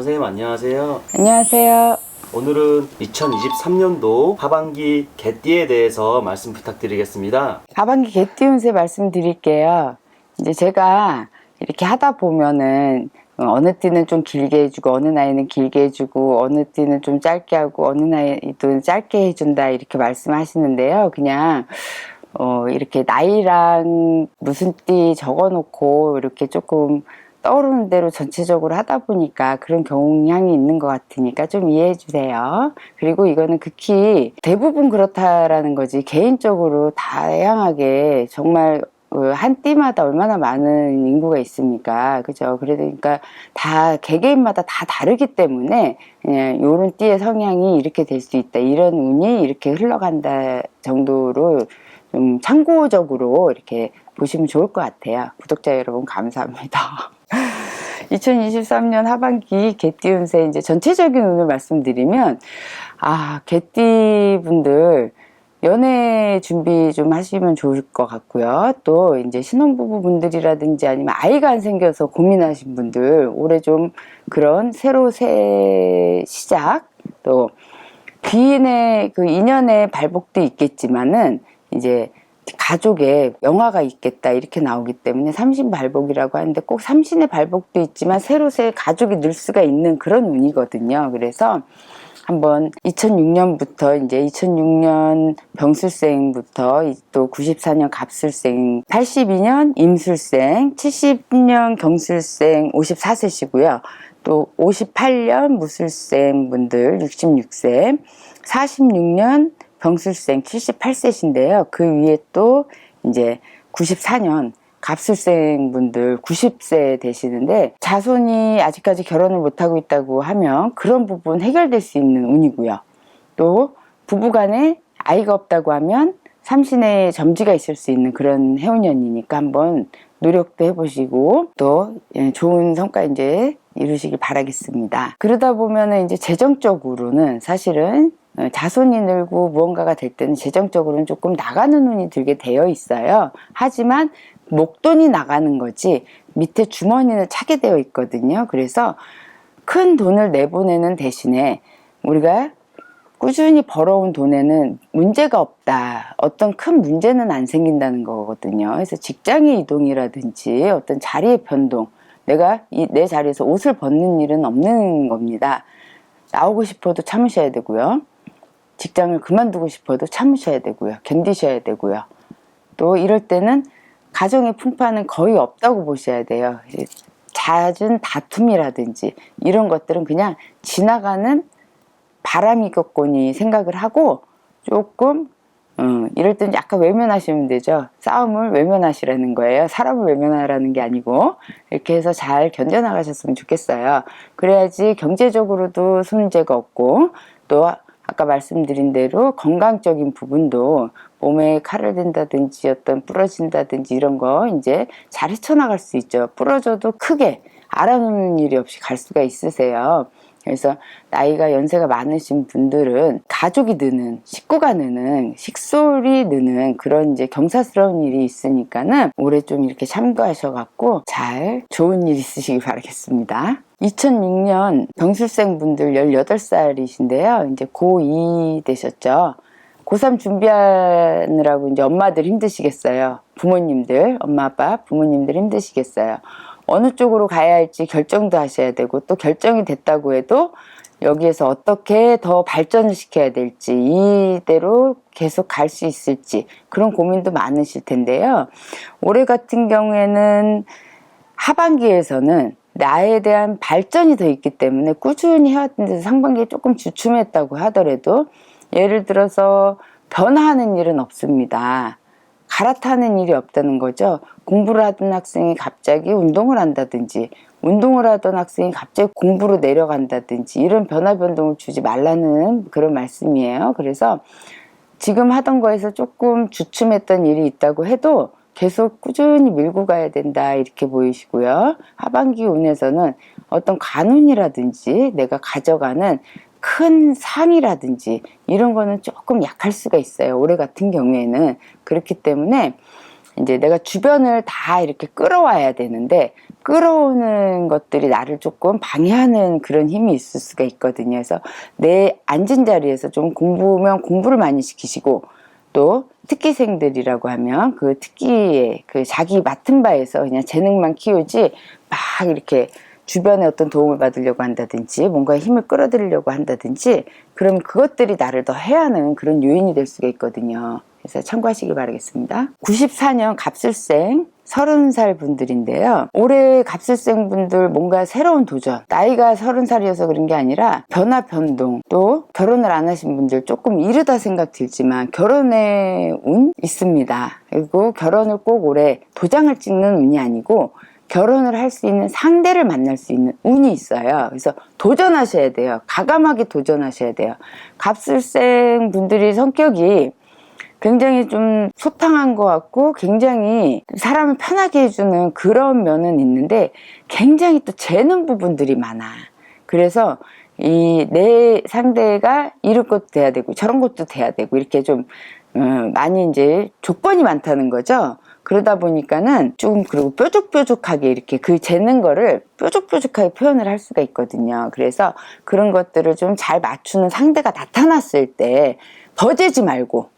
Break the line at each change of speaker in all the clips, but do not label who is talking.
선생님 안녕하세요.
안녕하세요.
오늘은 2023년도 하반기 개띠에 대해서 말씀 부탁드리겠습니다.
하반기 개띠 운세 말씀드릴게요. 이제 제가 이렇게 하다 보면은 어느 띠는 좀 길게 해주고 어느 나이는 길게 해주고 어느 띠는 좀 짧게 하고 어느 나이도 짧게 해준다 이렇게 말씀하시는데요. 그냥 이렇게 나이랑 무슨 띠 적어놓고 이렇게 조금 떠오르는 대로 전체적으로 하다 보니까 그런 경향이 있는 것 같으니까 좀 이해해 주세요. 그리고 이거는 극히 대부분 그렇다라는 거지, 개인적으로 다양하게 정말 한 띠마다 얼마나 많은 인구가 있습니까? 그죠? 그러니까 다 개개인마다 다 다르기 때문에 그냥 요런 띠의 성향이 이렇게 될 수 있다, 이런 운이 이렇게 흘러간다 정도로 좀 참고적으로 이렇게 보시면 좋을 것 같아요. 구독자 여러분 감사합니다. 2023년 하반기 개띠 운세 이제 전체적인 운을 말씀드리면, 개띠 분들 연애 준비 좀 하시면 좋을 것 같고요. 또 이제 신혼부부 분들이라든지 아니면 아이가 안 생겨서 고민하신 분들, 올해 좀 그런 새로 새 시작, 또 귀인의 그 인연의 발복도 있겠지만은 이제 가족에 영화가 있겠다 이렇게 나오기 때문에 삼신발복이라고 하는데, 꼭 삼신의 발복도 있지만 새로 새 가족이 늘 수가 있는 그런 운이거든요. 그래서 한번 2006년부터 이제 2006년 병술생부터 또 94년 갑술생, 82년 임술생, 70년 경술생 54세시고요. 또 58년 무술생 분들 66세, 46년 병술생 78세신데요. 그 위에 또 이제 94년 갑술생 분들 90세 되시는데, 자손이 아직까지 결혼을 못하고 있다고 하면 그런 부분 해결될 수 있는 운이고요. 또 부부간에 아이가 없다고 하면 삼신의 점지가 있을 수 있는 그런 해운년이니까 한번 노력도 해보시고 또 좋은 성과 이제 이루시길 바라겠습니다. 그러다 보면은 이제 재정적으로는 사실은 자손이 늘고 무언가가 될 때는 재정적으로는 조금 나가는 운이 들게 되어 있어요. 하지만 목돈이 나가는 거지 밑에 주머니는 차게 되어 있거든요. 그래서 큰 돈을 내보내는 대신에 우리가 꾸준히 벌어온 돈에는 문제가 없다, 어떤 큰 문제는 안 생긴다는 거거든요. 그래서 직장의 이동이라든지 어떤 자리의 변동, 내가 내 자리에서 옷을 벗는 일은 없는 겁니다. 나오고 싶어도 참으셔야 되고요. 직장을 그만두고 싶어도 참으셔야 되고요. 견디셔야 되고요. 또 이럴 때는 가정의 풍파는 거의 없다고 보셔야 돼요. 잦은 다툼이라든지 이런 것들은 그냥 지나가는 바람이겠거니 생각을 하고 조금 이럴 때는 약간 외면하시면 되죠. 싸움을 외면하시라는 거예요. 사람을 외면하라는 게 아니고, 이렇게 해서 잘 견뎌나가셨으면 좋겠어요. 그래야지 경제적으로도 손재가 없고, 또 아까 말씀드린 대로 건강적인 부분도 몸에 칼을 댄다든지 어떤 부러진다든지 이런 거 이제 잘 헤쳐나갈 수 있죠. 부러져도 크게 알아놓는 일이 없이 갈 수가 있으세요. 그래서 나이가 연세가 많으신 분들은 가족이 느는, 식구가 느는, 식솔이 느는 그런 이제 경사스러운 일이 있으니까는 올해 좀 이렇게 참고하셔갖고 잘 좋은 일 있으시길 바라겠습니다. 2006년 병술생 분들 18살이신데요. 이제 고2 되셨죠. 고3 준비하느라고 이제 엄마들 힘드시겠어요. 부모님들, 엄마, 아빠, 부모님들 힘드시겠어요. 어느 쪽으로 가야 할지 결정도 하셔야 되고, 또 결정이 됐다고 해도 여기에서 어떻게 더 발전을 시켜야 될지, 이대로 계속 갈 수 있을지 그런 고민도 많으실 텐데요. 올해 같은 경우에는 하반기에서는 나에 대한 발전이 더 있기 때문에 꾸준히 해왔던 데서 상반기에 조금 주춤했다고 하더라도, 예를 들어서 변화하는 일은 없습니다. 갈아타는 일이 없다는 거죠. 공부를 하던 학생이 갑자기 운동을 한다든지, 운동을 하던 학생이 갑자기 공부로 내려간다든지, 이런 변화 변동을 주지 말라는 그런 말씀이에요. 그래서 지금 하던 거에서 조금 주춤했던 일이 있다고 해도 계속 꾸준히 밀고 가야 된다 이렇게 보이시고요. 하반기 운에서는 어떤 관운이라든지 내가 가져가는 큰 상이라든지 이런 거는 조금 약할 수가 있어요. 올해 같은 경우에는. 그렇기 때문에 이제 내가 주변을 다 이렇게 끌어와야 되는데 끌어오는 것들이 나를 조금 방해하는 그런 힘이 있을 수가 있거든요. 그래서 내 앉은 자리에서 좀 공부면 공부를 많이 시키시고, 또 특기생들이라고 하면 그 특기에 그 자기 맡은 바에서 그냥 재능만 키우지 막 이렇게 주변에 어떤 도움을 받으려고 한다든지 뭔가 힘을 끌어들이려고 한다든지, 그럼 그것들이 나를 더 해하는 그런 요인이 될 수가 있거든요. 그래서 참고하시길 바라겠습니다. 94년 갑술생 30살 분들인데요. 올해 갑술생 분들 뭔가 새로운 도전, 나이가 30살이어서 그런 게 아니라 변화 변동, 또 결혼을 안 하신 분들 조금 이르다 생각 들지만 결혼의 운 있습니다. 그리고 결혼을 꼭 올해 도장을 찍는 운이 아니고 결혼을 할 수 있는 상대를 만날 수 있는 운이 있어요. 그래서 도전하셔야 돼요. 과감하게 도전하셔야 돼요. 갑술생 분들이 성격이 굉장히 좀 소탕한 것 같고 굉장히 사람을 편하게 해주는 그런 면은 있는데 굉장히 또 재는 부분들이 많아. 그래서 이 내 상대가 이럴 것도 돼야 되고 저런 것도 돼야 되고 이렇게 좀 많이 이제 조건이 많다는 거죠. 그러다 보니까는 좀 그리고 뾰족뾰족하게 이렇게 그 재는 거를 뾰족뾰족하게 표현을 할 수가 있거든요. 그래서 그런 것들을 좀 잘 맞추는 상대가 나타났을 때 더 재지 말고,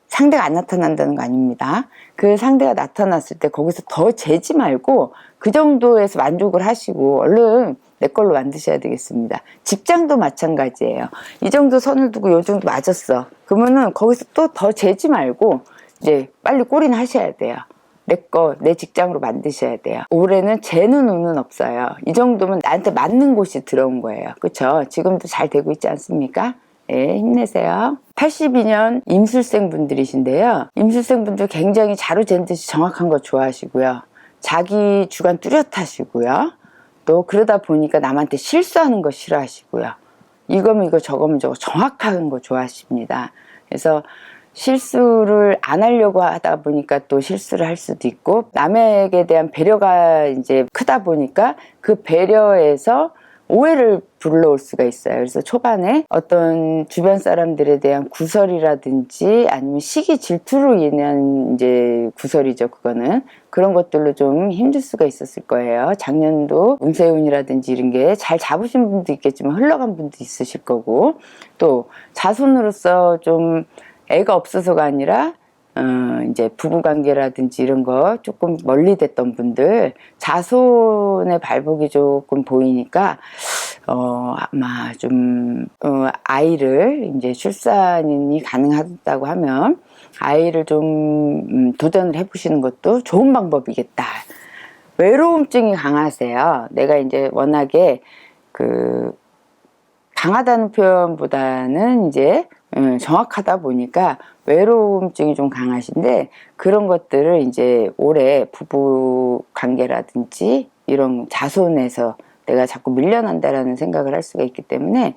상대가 안 나타난다는 거 아닙니다. 그 상대가 나타났을 때 거기서 더 재지 말고 그 정도에서 만족을 하시고 얼른 내 걸로 만드셔야 되겠습니다. 직장도 마찬가지예요. 이 정도 선을 두고 이 정도 맞았어. 그러면은 거기서 또 더 재지 말고 이제 빨리 골인 하셔야 돼요. 내 직장으로 만드셔야 돼요. 올해는 재는 운은 없어요. 이 정도면 나한테 맞는 곳이 들어온 거예요. 그렇죠? 지금도 잘 되고 있지 않습니까? 네, 힘내세요. 82년 임술생 분들이신데요. 임술생 분들 굉장히 자루 잰 듯이 정확한 거 좋아하시고요. 자기 주관 뚜렷하시고요. 또 그러다 보니까 남한테 실수하는 거 싫어하시고요. 이거면 이거 저거면 저거 정확한 거 좋아하십니다. 그래서 실수를 안 하려고 하다 보니까 또 실수를 할 수도 있고, 남에게 대한 배려가 이제 크다 보니까 그 배려에서 오해를 불러올 수가 있어요. 그래서 초반에 어떤 주변 사람들에 대한 구설이라든지 아니면 시기 질투로 인한 이제 구설이죠. 그거는 그런 것들로 좀 힘들 수가 있었을 거예요. 작년도 운세운이라든지 이런 게 잘 잡으신 분도 있겠지만 흘러간 분도 있으실 거고, 또 자손으로서 좀 애가 없어서가 아니라 이제 부부관계라든지 이런 거 조금 멀리 됐던 분들 자손의 발복이 조금 보이니까 아마 좀 아이를 이제 출산이 가능하다고 하면 아이를 좀 도전을 해보시는 것도 좋은 방법이겠다. 외로움증이 강하세요. 내가 이제 워낙에 강하다는 표현보다는 이제 정확하다 보니까 외로움증이 좀 강하신데, 그런 것들을 이제 올해 부부 관계라든지 이런 자손에서 내가 자꾸 밀려난다라는 생각을 할 수가 있기 때문에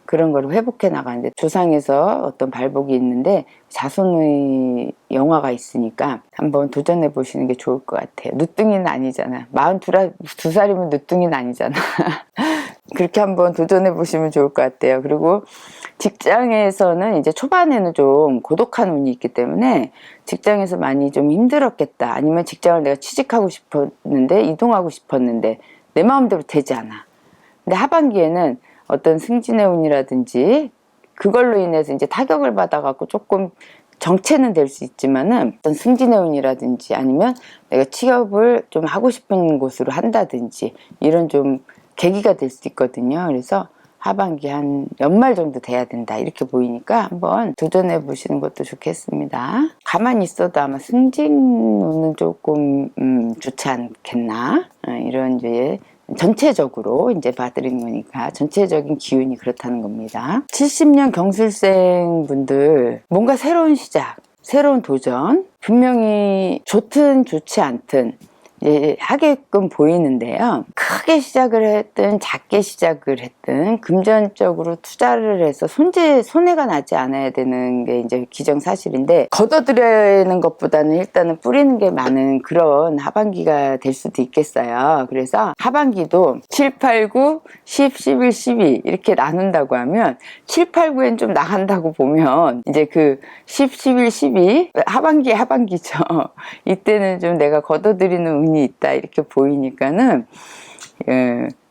그런 걸 회복해 나가는데, 조상에서 어떤 발복이 있는데 자손의 영화가 있으니까 한번 도전해 보시는 게 좋을 것 같아요. 누뚱이는 아니잖아. 42살이면 누뚱이는 아니잖아. 그렇게 한번 도전해 보시면 좋을 것 같아요. 그리고 직장에서는 이제 초반에는 좀 고독한 운이 있기 때문에 직장에서 많이 좀 힘들었겠다. 아니면 직장을 내가 취직하고 싶었는데, 이동하고 싶었는데 내 마음대로 되지 않아. 근데 하반기에는 어떤 승진의 운이라든지 그걸로 인해서 이제 타격을 받아갖고 조금 정체는 될 수 있지만은 어떤 승진의 운이라든지 아니면 내가 취업을 좀 하고 싶은 곳으로 한다든지 이런 좀 계기가 될 수 있거든요. 그래서 하반기 한 연말 정도 돼야 된다 이렇게 보이니까 한번 도전해 보시는 것도 좋겠습니다. 가만히 있어도 아마 승진운은 조금 좋지 않겠나, 이런 이제 전체적으로 이제 봐드리는 거니까 전체적인 기운이 그렇다는 겁니다. 70년 경술생 분들 뭔가 새로운 시작, 새로운 도전, 분명히 좋든 좋지 않든 이제 하게끔 보이는데요. 크게 시작을 했든 작게 시작을 했든 금전적으로 투자를 해서 손해가 나지 않아야 되는 게 이제 기정사실인데, 걷어들이는 것보다는 일단은 뿌리는 게 많은 그런 하반기가 될 수도 있겠어요. 그래서 하반기도 7, 8, 9, 10, 11, 12 이렇게 나눈다고 하면 7, 8, 9엔 좀 나간다고 보면 이제 그 10, 11, 12 하반기죠. 이때는 좀 내가 걷어들이는 운이 운이 있다 이렇게 보이니까는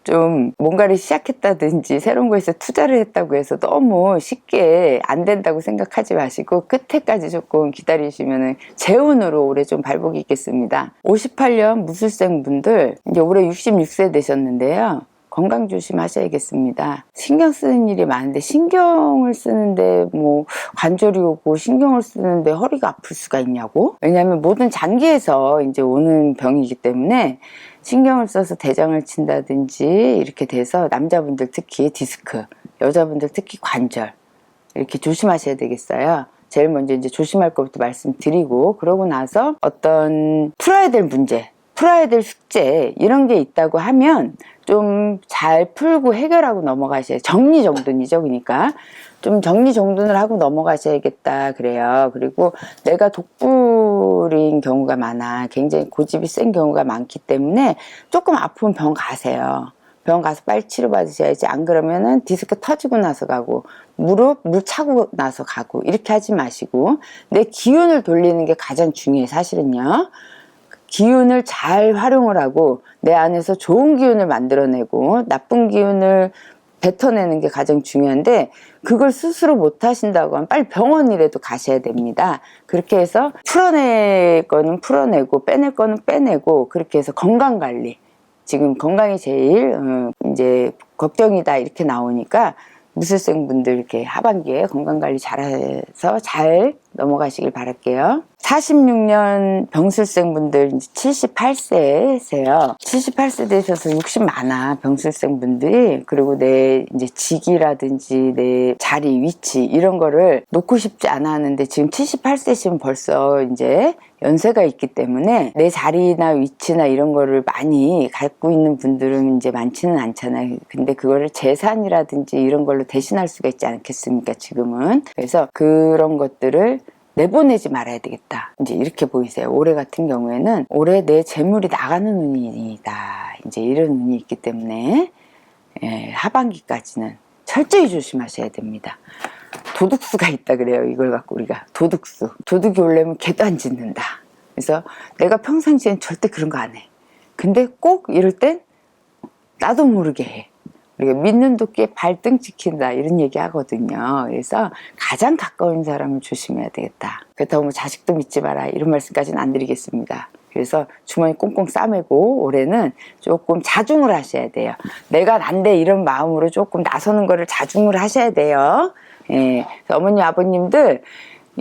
좀 뭔가를 시작했다든지 새로운 거에서 투자를 했다고 해서 너무 쉽게 안 된다고 생각하지 마시고 끝에까지 조금 기다리시면 제 운으로 올해 좀 발복이 있겠습니다. 58년 무술생 분들 이제 올해 66세 되셨는데요. 건강 조심하셔야겠습니다. 신경 쓰는 일이 많은데 신경을 쓰는데 뭐 관절이 오고 신경을 쓰는데 허리가 아플 수가 있냐고? 왜냐하면 모든 장기에서 이제 오는 병이기 때문에 신경을 써서 대장을 친다든지 이렇게 돼서 남자분들 특히 디스크, 여자분들 특히 관절 이렇게 조심하셔야 되겠어요. 제일 먼저 이제 조심할 것부터 말씀드리고 그러고 나서 어떤 풀어야 될 문제, 풀어야 될 숙제 이런 게 있다고 하면 좀 잘 풀고 해결하고 넘어가셔야 정리정돈이죠. 그러니까 좀 정리정돈을 하고 넘어가셔야겠다 그래요. 그리고 내가 독불인 경우가 많아 굉장히 고집이 센 경우가 많기 때문에 조금 아프면 병 가세요. 병 가서 빨리 치료받으셔야지. 안 그러면은 디스크 터지고 나서 가고 무릎 물 차고 나서 가고 이렇게 하지 마시고 내 기운을 돌리는 게 가장 중요해요. 사실은요. 기운을 잘 활용을 하고 내 안에서 좋은 기운을 만들어내고 나쁜 기운을 뱉어내는 게 가장 중요한데 그걸 스스로 못 하신다고 하면 빨리 병원이라도 가셔야 됩니다. 그렇게 해서 풀어낼 거는 풀어내고 빼낼 거는 빼내고 그렇게 해서 건강관리 지금 건강이 제일 이제 걱정이다 이렇게 나오니까 무술생 분들 이렇게 하반기에 건강관리 잘해서 잘 넘어가시길 바랄게요. 46년 병술생 분들 78세세요. 78세 되셔서 60 많아 병술생 분들이. 그리고 내 이제 직이라든지 내 자리 위치 이런 거를 놓고 싶지 않아 하는데 지금 78세시면 벌써 이제 연세가 있기 때문에 내 자리나 위치나 이런 거를 많이 갖고 있는 분들은 이제 많지는 않잖아요. 근데 그거를 재산이라든지 이런 걸로 대신할 수가 있지 않겠습니까 지금은. 그래서 그런 것들을 내보내지 말아야 되겠다. 이제 이렇게 보이세요. 올해 같은 경우에는 올해 내 재물이 나가는 운이다. 이제 이런 운이 있기 때문에 하반기까지는 철저히 조심하셔야 됩니다. 도둑수가 있다 그래요. 이걸 갖고 우리가 도둑수. 도둑이 오려면 개도 안 짖는다. 그래서 내가 평상시엔 절대 그런 거 안 해. 근데 꼭 이럴 땐 나도 모르게 해. 우리가 믿는 도끼에 발등 찍힌다 이런 얘기 하거든요. 그래서 가장 가까운 사람을 조심해야 되겠다. 그렇다고 뭐 자식도 믿지 마라 이런 말씀까지는 안 드리겠습니다. 그래서 주머니 꽁꽁 싸매고 올해는 조금 자중을 하셔야 돼요. 내가 난데 이런 마음으로 조금 나서는 거를 자중을 하셔야 돼요. 예, 어머님 아버님들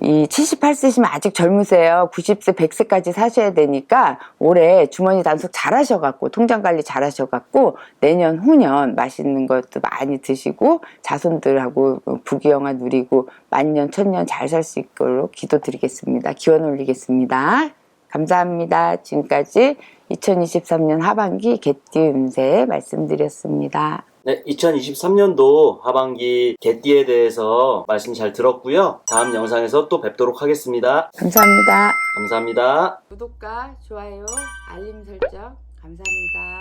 이 78세시면 아직 젊으세요. 90세 100세까지 사셔야 되니까 올해 주머니 단속 잘 하셔갖고 통장 관리 잘 하셔갖고 내년 후년 맛있는 것도 많이 드시고 자손들하고 부귀영화 누리고 만년 천년 잘 살 수 있도록 기도드리겠습니다. 기원 올리겠습니다. 감사합니다. 지금까지 2023년 하반기 개띠 운세 말씀드렸습니다.
네, 2023년도 하반기 개띠에 대해서 말씀 잘 들었고요. 다음 영상에서 또 뵙도록 하겠습니다.
감사합니다.
감사합니다.
구독과 좋아요, 알림 설정 감사합니다.